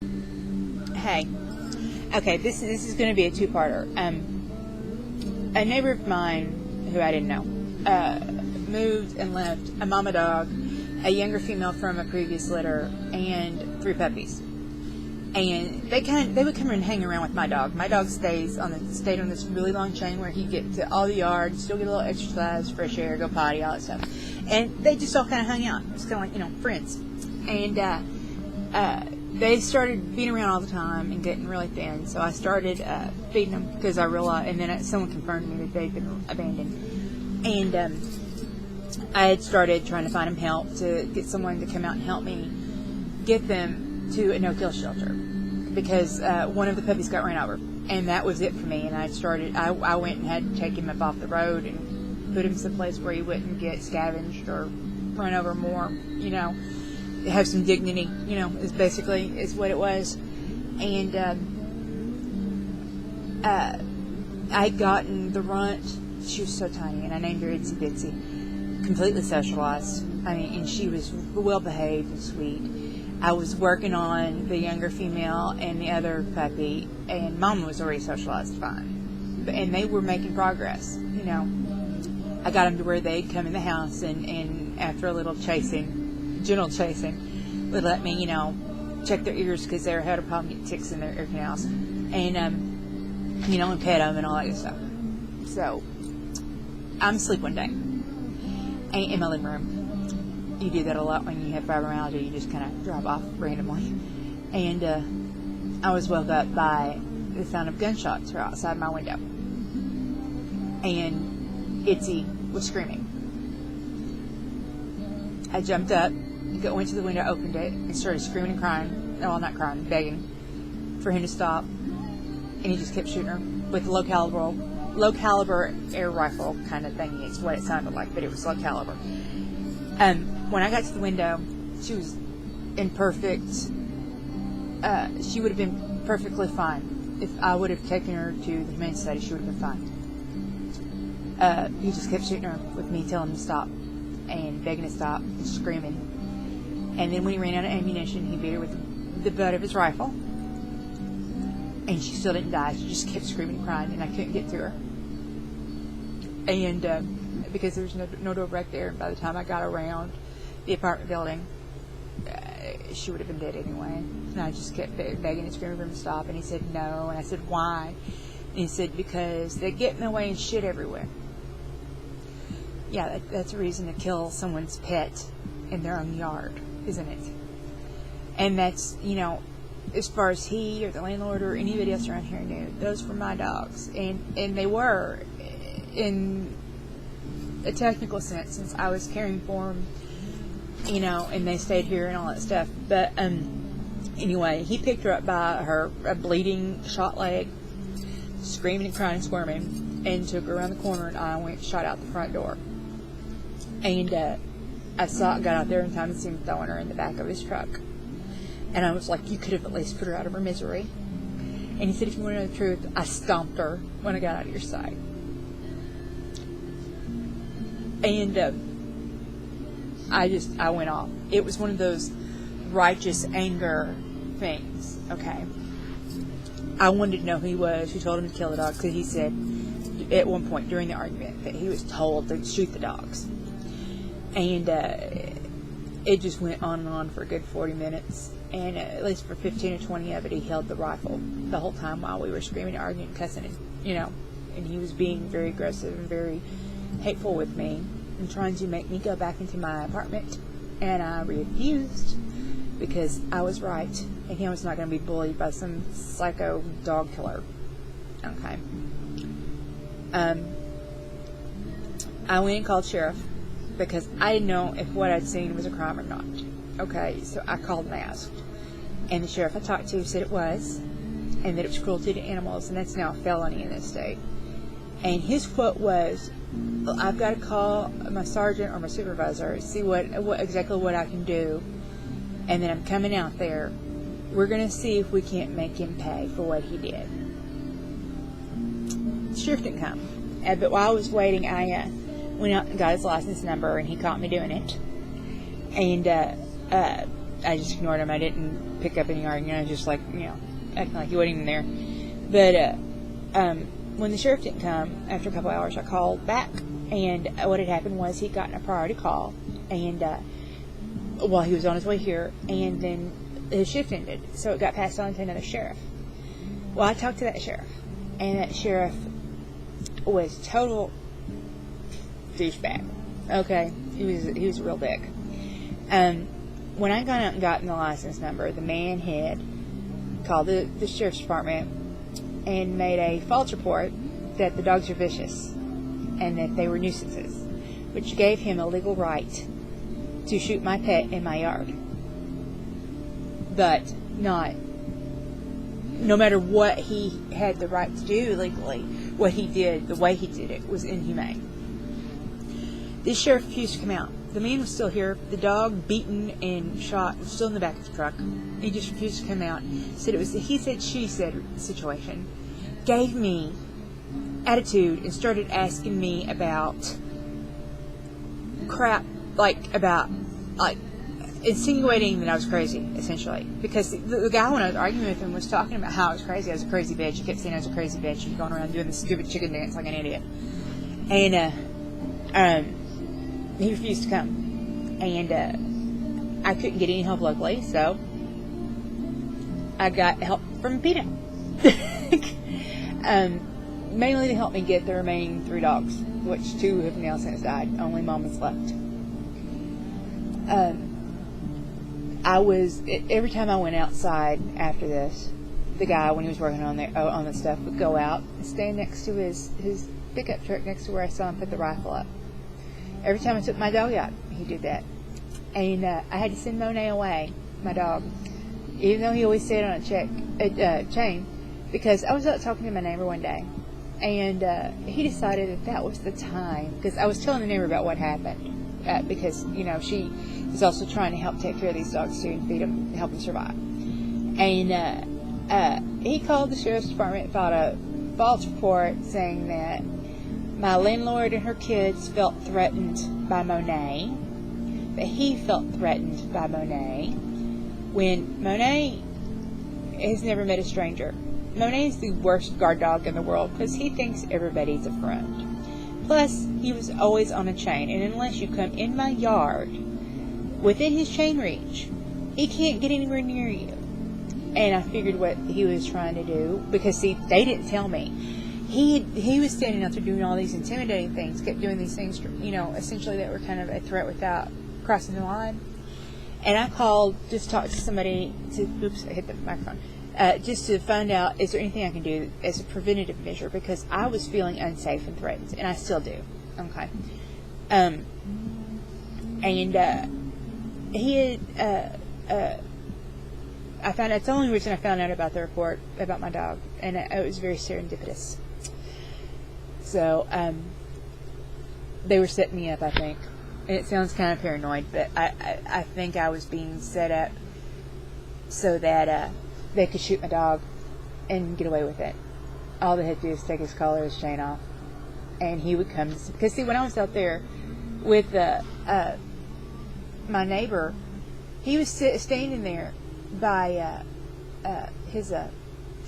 Hey, okay, this is going to be a two-parter. A neighbor of mine who I didn't know moved and left a mama dog, a younger female from a previous litter, and 3 puppies. And they would come and hang around with my dog. My dog stayed on this really long chain where he'd get to all the yards, still get a little exercise, fresh air, go potty, all that stuff. And they just all kind of hung out. It was kind of like, friends. And they started being around all the time and getting really thin. So I started feeding them because I realized, and then someone confirmed to me that they'd been abandoned. And I had started trying to find them help, to get someone to come out and help me get them to a no-kill shelter, because one of the puppies got ran over, and that was it for me. And I went and had to take him up off the road and put him someplace where he wouldn't get scavenged or run over more, have some dignity, is what it was. And I'd gotten the runt. She was so tiny, and I named her Itsy Bitsy, completely socialized. And she was well behaved and sweet. I was working on the younger female and the other puppy, and Mama was already socialized fine. And they were making progress, I got them to where they'd come in the house, and after a little gentle chasing, would let me, check their ears, because they had a problem getting ticks in their ear canals. And, and pet them and all that good stuff. So, I'm asleep one day in my living room. You do that a lot when you have fibromyalgia. You just kind of drop off randomly. And I was woke up by the sound of gunshots outside my window. And Itsy was screaming. I jumped up, went to the window, opened it, and started screaming and crying. Well, not crying, begging for him to stop. And he just kept shooting her with a low caliber air rifle kind of thing. It's what it sounded like, but it was low caliber. When I got to the window, she was in perfect, she would have been perfectly fine. If I would have taken her to the humane society, she would have been fine. He just kept shooting her with me telling him to stop and begging to stop and screaming. And then when he ran out of ammunition, he beat her with the butt of his rifle. And she still didn't die. She just kept screaming and crying, and I couldn't get to her. And because there was no door back there, and by the time I got around the apartment building, she would have been dead anyway. And I just kept begging and screaming for him to stop, and he said no. And I said, why? And he said, because they get in the way and shit everywhere. Yeah, that's a reason to kill someone's pet in their own yard, isn't it? And that's, as far as he or the landlord or anybody else around here knew, those were my dogs. And they were, in a technical sense, since I was caring for them, and they stayed here and all that stuff. But anyway, he picked her up by a bleeding shot leg, screaming and crying and squirming, and took her around the corner, and I went shot out the front door. And I got out there in time to see him throwing her in the back of his truck. And I was like, you could have at least put her out of her misery. And he said, if you want to know the truth, I stomped her when I got out of your sight. And I went off. It was one of those righteous anger things, okay? I wanted to know who he was, who told him to kill the dogs, because he said at one point during the argument that he was told to shoot the dogs. And it just went on and on for a good 40 minutes. And at least for 15 or 20 of it, he held the rifle the whole time while we were screaming, arguing, and cussing, and he was being very aggressive and very hateful with me and trying to make me go back into my apartment. And I refused, because I was right, and he was not going to be bullied by some psycho dog killer. Okay. I went and called sheriff, because I didn't know if what I'd seen was a crime or not. Okay, so I called and asked. And the sheriff I talked to said it was, and that it was cruelty to animals, and that's now a felony in this state. And his quote was, I've got to call my sergeant or my supervisor, see exactly what I can do, and then I'm coming out there. We're going to see if we can't make him pay for what he did. The sheriff didn't come. But while I was waiting, I went out and got his license number, and he caught me doing it. And I just ignored him. I didn't pickup in the yard, just like, acting like he wasn't even there. But when the sheriff didn't come, after a couple hours, I called back, and what had happened was he'd gotten a priority call, and while he was on his way here, and then his shift ended, so it got passed on to another sheriff. Well, I talked to that sheriff, and that sheriff was total douchebag. Okay, he was a real dick. When I got out and gotten the license number, the man had called the sheriff's department and made a false report that the dogs are vicious and that they were nuisances, which gave him a legal right to shoot my pet in my yard. But no matter what he had the right to do legally, what he did, the way he did it, was inhumane. This sheriff refused to come out. The man was still here. The dog, beaten and shot, was still in the back of the truck. He just refused to come out. Said it was a he said, she said situation. Gave me attitude and started asking me about crap, about insinuating that I was crazy, essentially. Because the guy, when I was arguing with him, was talking about how I was crazy. I was a crazy bitch. He kept saying I was a crazy bitch and going around doing this stupid chicken dance like an idiot. And he refused to come. And I couldn't get any help locally, so I got help from PETA. Mainly to help me get the remaining 3 dogs, which 2 have now since died. Only Mom is left. Every time I went outside after this, the guy, when he was working on the stuff, would go out and stand next to his pickup truck next to where I saw him put the rifle up. Every time I took my dog out, he did that. And I had to send Monet away, my dog, even though he always stayed on a chain, because I was out talking to my neighbor one day, and he decided that was the time, because I was telling the neighbor about what happened, because, she was also trying to help take care of these dogs too and feed them, help them survive. And he called the sheriff's department, filed a false report saying that my landlord and her kids felt threatened by Monet, that he felt threatened by Monet, when Monet has never met a stranger. Monet is the worst guard dog in the world because he thinks everybody's a friend. Plus, he was always on a chain, and unless you come in my yard within his chain reach, he can't get anywhere near you. And I figured what he was trying to do, because see, they didn't tell me. He was standing out there doing all these intimidating things, kept doing these things, essentially that were kind of a threat without crossing the line. And I called, just talked to somebody oops, I hit the microphone, just to find out, is there anything I can do as a preventative measure, because I was feeling unsafe and threatened, and I still do. Okay. And he had, I found, that's the only reason I found out about the report about my dog, and it was very serendipitous. So, they were setting me up, I think. And it sounds kind of paranoid, but I think I was being set up so that they could shoot my dog and get away with it. All they had to do is take his collar, his chain off, and he would come. Because see, when I was out there with my neighbor, he was standing there by his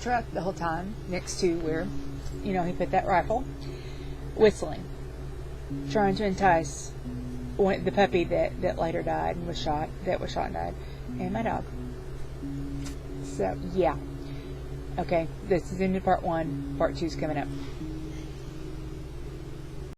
truck the whole time, next to where he put that rifle, whistling, trying to entice the puppy that later died and was shot and died, and my dog. So yeah, okay, this is into part 1. Part 2 is coming up.